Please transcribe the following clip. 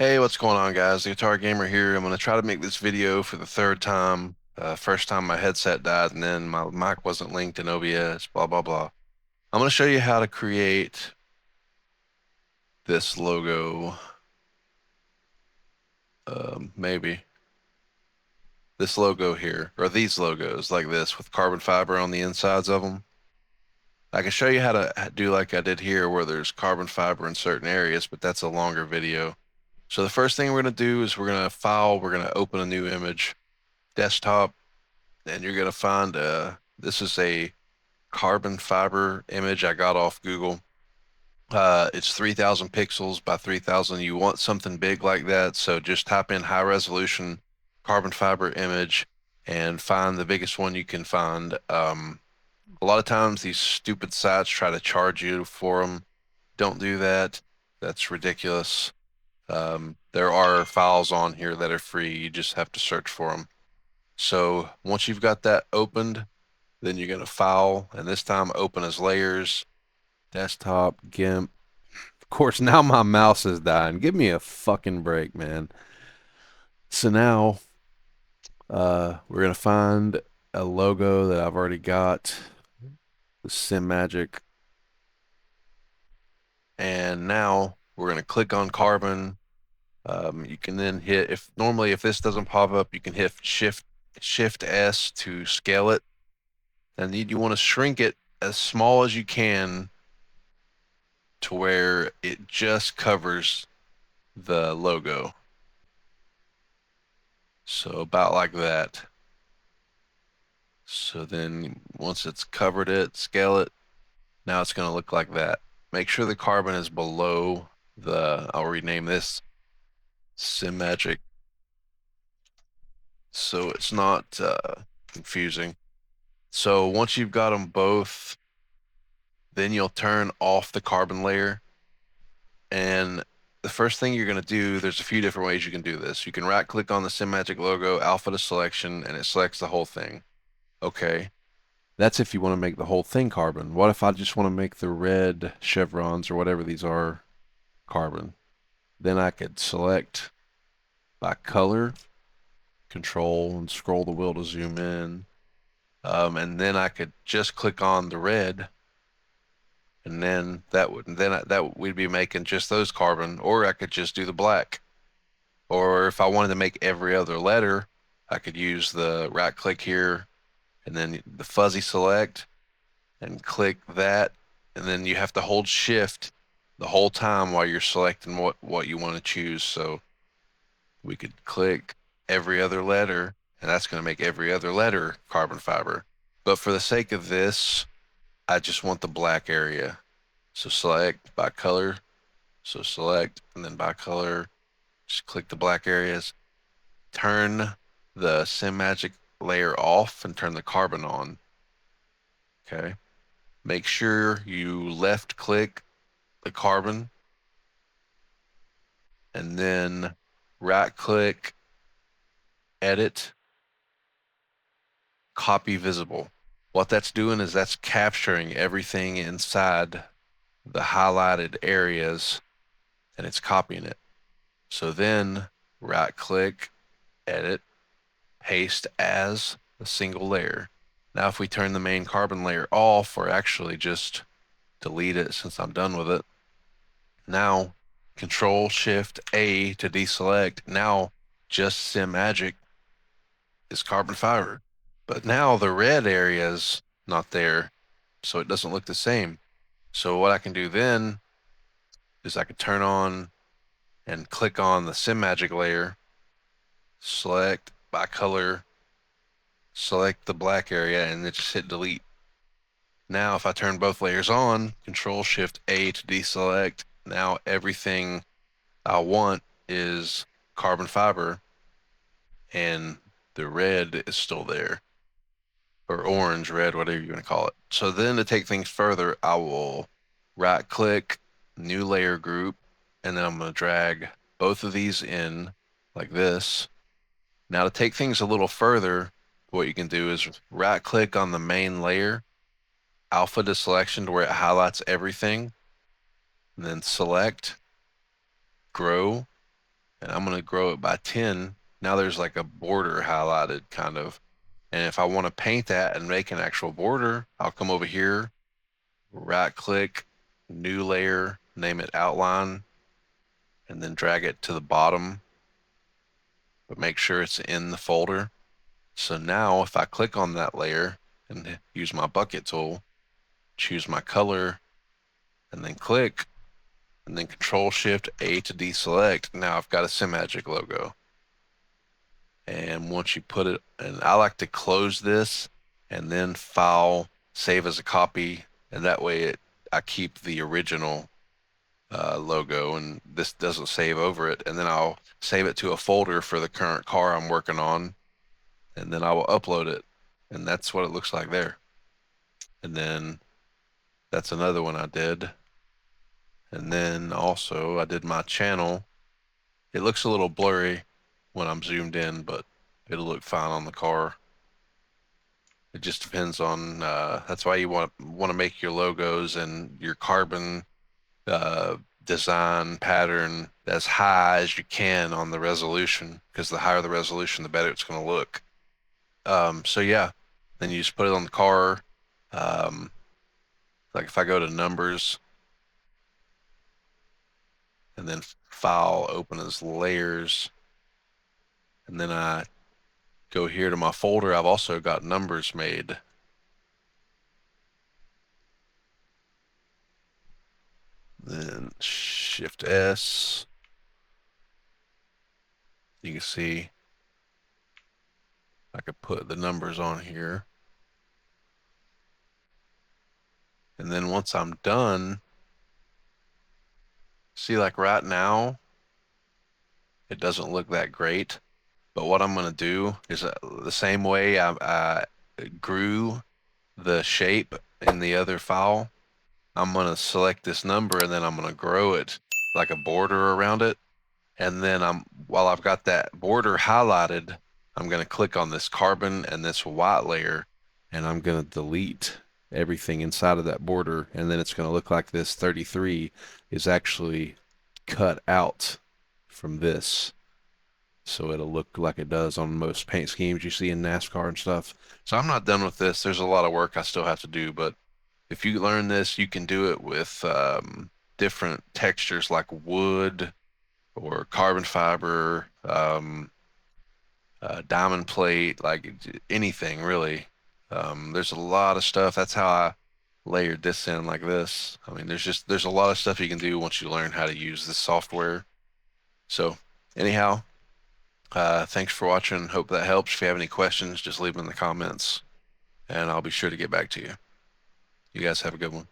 Hey, what's going on, guys? The Guitar Gamer here. I'm going to try to make this video for the third time. First time my headset died, and then my mic wasn't linked in OBS, blah, blah, blah. I'm going to show you how to create this logo, maybe. This logo here, or these logos like this with carbon fiber on the insides of them. I can show you how to do like I did here, where there's carbon fiber in certain areas, but that's a longer video. So the first thing we're going to do is we're going to open a new image, desktop. And you're gonna find this is a carbon fiber image I got off Google. It's 3,000 pixels by 3,000. You want something big like that, so just type in high resolution carbon fiber image and find the biggest one you can find. A lot of times these stupid sites try to charge you for them. Don't do that. That's ridiculous. There are files on here that are free. You just have to search for them. So once you've got that opened, then you're going to file, and this time open as layers, desktop, Gimp. Of course, now my mouse is dying. Give me a fucking break, man. So now we're going to find a logo that I've already got, the Sim Magic. And now we're going to click on carbon. You can then hit, if this doesn't pop up, you can hit Shift S to scale it. And you want to shrink it as small as you can to where it just covers the logo. So about like that. So then once it's covered it, scale it. Now it's going to look like that. Make sure the carbon is below I'll rename this Sim Magic so it's not confusing. So once you've got them both, then you'll turn off the carbon layer. And the first thing you're going to do, there's a few different ways you can do this. You can right click on the Sim Magic logo, alpha to selection, and it selects the whole thing. Okay. That's if you want to make the whole thing carbon. What if I just want to make the red chevrons or whatever these are carbon? Then I could select by color, control, and scroll the wheel to zoom in. And then I could just click on the red, and then that we'd be making just those carbon, or I could just do the black. Or if I wanted to make every other letter, I could use the right click here and then the fuzzy select and click that, and then you have to hold shift the whole time while you're selecting what you want to choose. So we could click every other letter, and that's going to make every other letter carbon fiber. But for the sake of this, I just want the black area. So select by color, so select and then by color, just click the black areas, turn the Sim Magic layer off and turn the carbon on. Okay. Make sure you left click the carbon and then right click, edit, copy visible. What that's doing is that's capturing everything inside the highlighted areas and it's copying it. So then right click, edit, paste as a single layer. Now if we turn the main carbon layer off, or actually just delete it since I'm done with it, now Control Shift A to deselect. Now just Sim Magic is carbon fiber. But now the red area is not there, so it doesn't look the same. So what I can do then is I can turn on and click on the Sim Magic layer, select by color, select the black area, and then just hit delete. Now if I turn both layers on, Control Shift A to deselect, now everything I want is carbon fiber and the red is still there, or orange, red, whatever you want to call it. So then to take things further, I will right click, new layer group, and then I'm going to drag both of these in like this. Now to take things a little further, what you can do is right click on the main layer, alpha to selection to where it highlights everything, and then select, grow, and I'm gonna grow it by 10. Now there's like a border highlighted kind of. And if I want to paint that and make an actual border, I'll come over here, right click, new layer, name it outline, and then drag it to the bottom, but make sure it's in the folder. So now if I click on that layer and use my bucket tool, choose my color, and then click, and then Control Shift A to deselect, now I've got a SimMagic logo. And once you put it, and I like to close this and then file, save as a copy, and that way I keep the original logo and this doesn't save over it. And then I'll save it to a folder for the current car I'm working on, and then I will upload it. And that's what it looks like there. And then that's another one I did. And then also I did my channel. It looks a little blurry when I'm zoomed in, but it'll look fine on the car. It just depends on that's why you want to make your logos and your carbon uh, design pattern as high as you can on the resolution, because the higher the resolution, the better it's going to look. So yeah, then you just put it on the car. Um, like if I go to numbers and then file, open as layers, and then I go here to my folder, I've also got numbers made. Then Shift S, you can see I could put the numbers on here. And then once I'm done, see like right now, it doesn't look that great. But what I'm going to do is the same way I grew the shape in the other file, I'm going to select this number and then I'm going to grow it like a border around it. And then while I've got that border highlighted, I'm going to click on this carbon and this white layer, and I'm going to delete everything inside of that border. And then it's going to look like this 33 is actually cut out from this. So it'll look like it does on most paint schemes you see in NASCAR and stuff. So I'm not done with this. There's a lot of work I still have to do, but if you learn this, you can do it with different textures like wood or carbon fiber, diamond plate, like anything really. There's a lot of stuff. That's how I layered this in like this. I mean, there's a lot of stuff you can do once you learn how to use this software. So anyhow, thanks for watching. Hope that helps. If you have any questions, just leave them in the comments, and I'll be sure to get back to you. You guys have a good one.